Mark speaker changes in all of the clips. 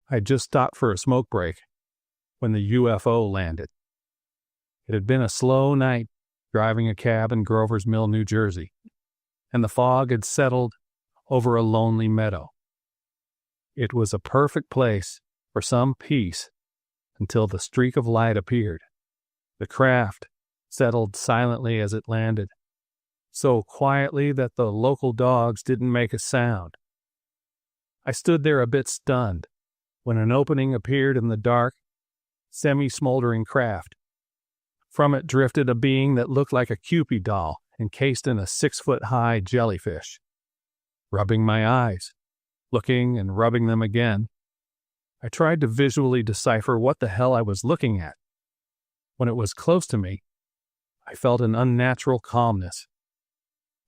Speaker 1: I had just stopped for a smoke break when the UFO landed. It had been a slow night driving a cab in Grover's Mill, New Jersey, and the fog had settled over a lonely meadow. It was a perfect place for some peace until the streak of light appeared. The craft settled silently as it landed, so quietly that the local dogs didn't make a sound. I stood there a bit stunned when an opening appeared in the dark, semi-smoldering craft. From it drifted a being that looked like a Kewpie doll encased in a 6-foot-high jellyfish. Rubbing my eyes, looking and rubbing them again, I tried to visually decipher what the hell I was looking at. When it was close to me, I felt an unnatural calmness.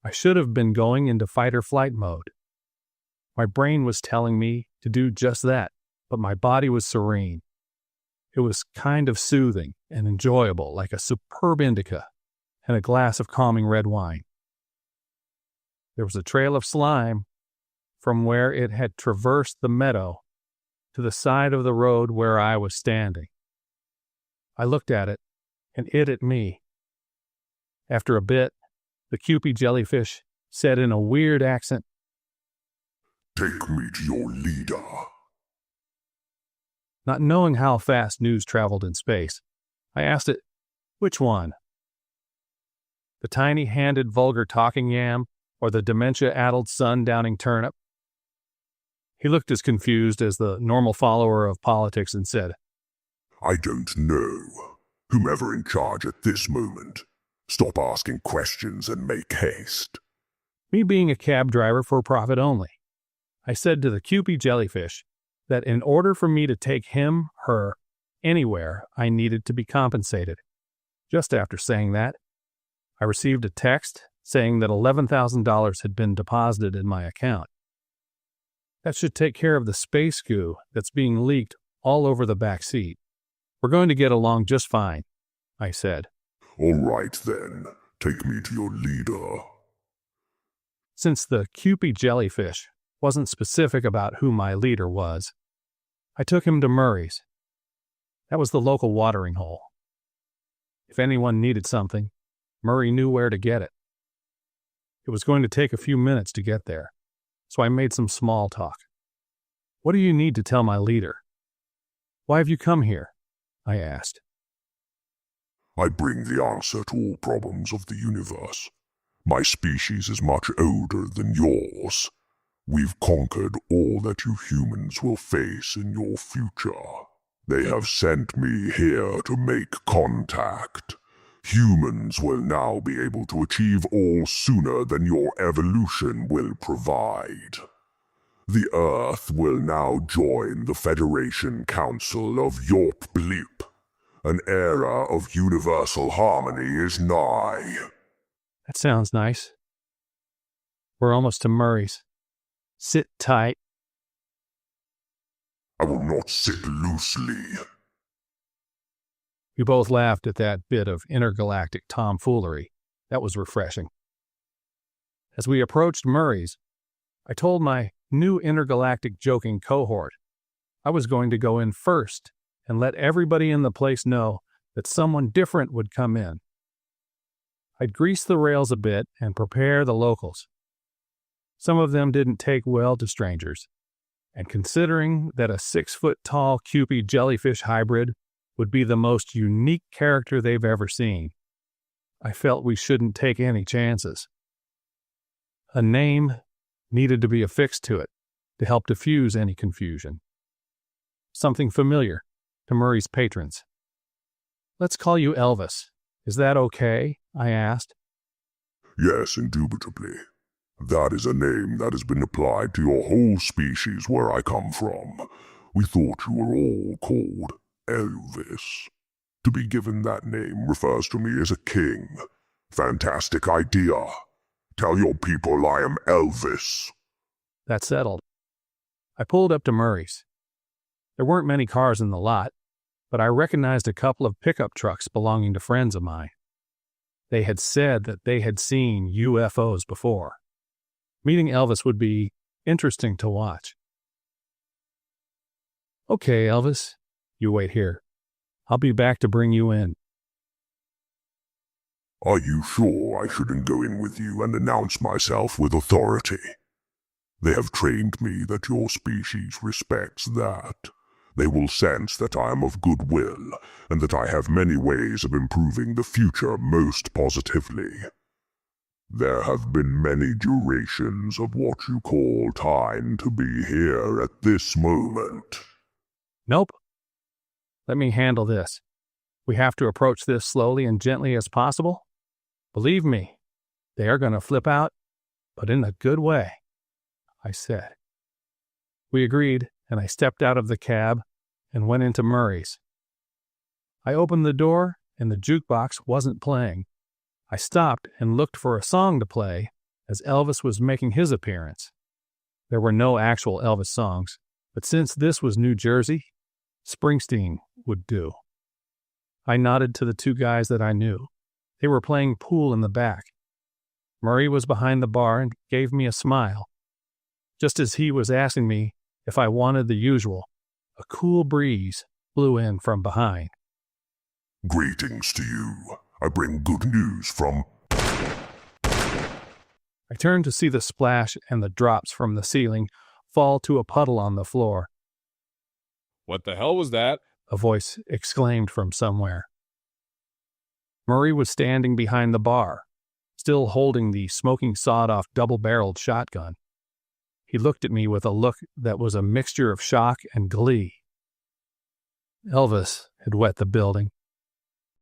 Speaker 1: I should have been going into fight-or-flight mode. My brain was telling me to do just that, but my body was serene. It was kind of soothing and enjoyable, like a superb Indica and a glass of calming red wine. There was a trail of slime from where it had traversed the meadow to the side of the road where I was standing. I looked at it, and it at me. After a bit, the Kewpie jellyfish said in a weird accent,
Speaker 2: "Take me to your leader."
Speaker 1: Not knowing how fast news traveled in space, I asked it, "Which one? The tiny-handed vulgar talking yam or the dementia-addled Sundowning turnip?" He looked as confused as the normal follower of politics and said,
Speaker 2: "I don't know. Whomever in charge at this moment, stop asking questions and make haste."
Speaker 1: Me being a cab driver for profit only, I said to the Kewpie jellyfish that in order for me to take him, her, anywhere, I needed to be compensated. Just after saying that, I received a text saying that $11,000 had been deposited in my account. That should take care of the space goo that's being leaked all over the back seat. We're going to get along just fine, I said.
Speaker 2: "All right then, take me to your leader."
Speaker 1: Since the Kewpie jellyfish wasn't specific about who my leader was, I took him to Murray's. That was the local watering hole. If anyone needed something, Murray knew where to get it. It was going to take a few minutes to get there, so I made some small talk. "What do you need to tell my leader? Why have you come here?" I asked.
Speaker 2: "I bring the answer to all problems of the universe. My species is much older than yours. We've conquered all that you humans will face in your future. They have sent me here to make contact. Humans will now be able to achieve all sooner than your evolution will provide. The Earth will now join the Federation Council of Bleep. An era of universal harmony is nigh."
Speaker 1: That sounds nice. We're almost to Murray's. Sit tight.
Speaker 2: "I will not sit loosely."
Speaker 1: We both laughed at that bit of intergalactic tomfoolery. That was refreshing. As we approached Murray's, I told my new intergalactic joking cohort I was going to go in first and let everybody in the place know that someone different would come in. I'd grease the rails a bit and prepare the locals. Some of them didn't take well to strangers, and considering that a 6-foot-tall Kewpie jellyfish hybrid would be the most unique character they've ever seen, I felt we shouldn't take any chances. A name needed to be affixed to it to help diffuse any confusion. Something familiar to Murray's patrons. "Let's call you Elvis. Is that okay?" I asked.
Speaker 2: "Yes, indubitably. That is a name that has been applied to your whole species where I come from. We thought you were all called Elvis. To be given that name refers to me as a king. Fantastic idea. Tell your people I am Elvis."
Speaker 1: That settled. I pulled up to Murray's. There weren't many cars in the lot, but I recognized a couple of pickup trucks belonging to friends of mine. They had said that they had seen UFOs before. Meeting Elvis would be interesting to watch. Okay, Elvis, you wait here. I'll be back to bring you in.
Speaker 2: Are you sure I shouldn't go in with you and announce myself with authority? They have trained me that your species respects that. They will sense that I am of goodwill, and that I have many ways of improving the future most positively. There have been many durations of what you call time to be here at this moment.
Speaker 1: Nope. Let me handle this. We have to approach this slowly and gently as possible. Believe me, they are going to flip out, but in a good way, I said. We agreed, and I stepped out of the cab and went into Murray's. I opened the door, and the jukebox wasn't playing. I stopped and looked for a song to play as Elvis was making his appearance. There were no actual Elvis songs, but since this was New Jersey, Springsteen would do. I nodded to the two guys that I knew. They were playing pool in the back. Murray was behind the bar and gave me a smile. Just as he was asking me if I wanted the usual, a cool breeze blew in from behind.
Speaker 2: Greetings to you. I bring good news from...
Speaker 1: I turned to see the splash and the drops from the ceiling fall to a puddle on the floor.
Speaker 3: What the hell was that?
Speaker 1: A voice exclaimed from somewhere. Murray was standing behind the bar, still holding the smoking sawed-off double-barreled shotgun. He looked at me with a look that was a mixture of shock and glee. Elvis had wet the building.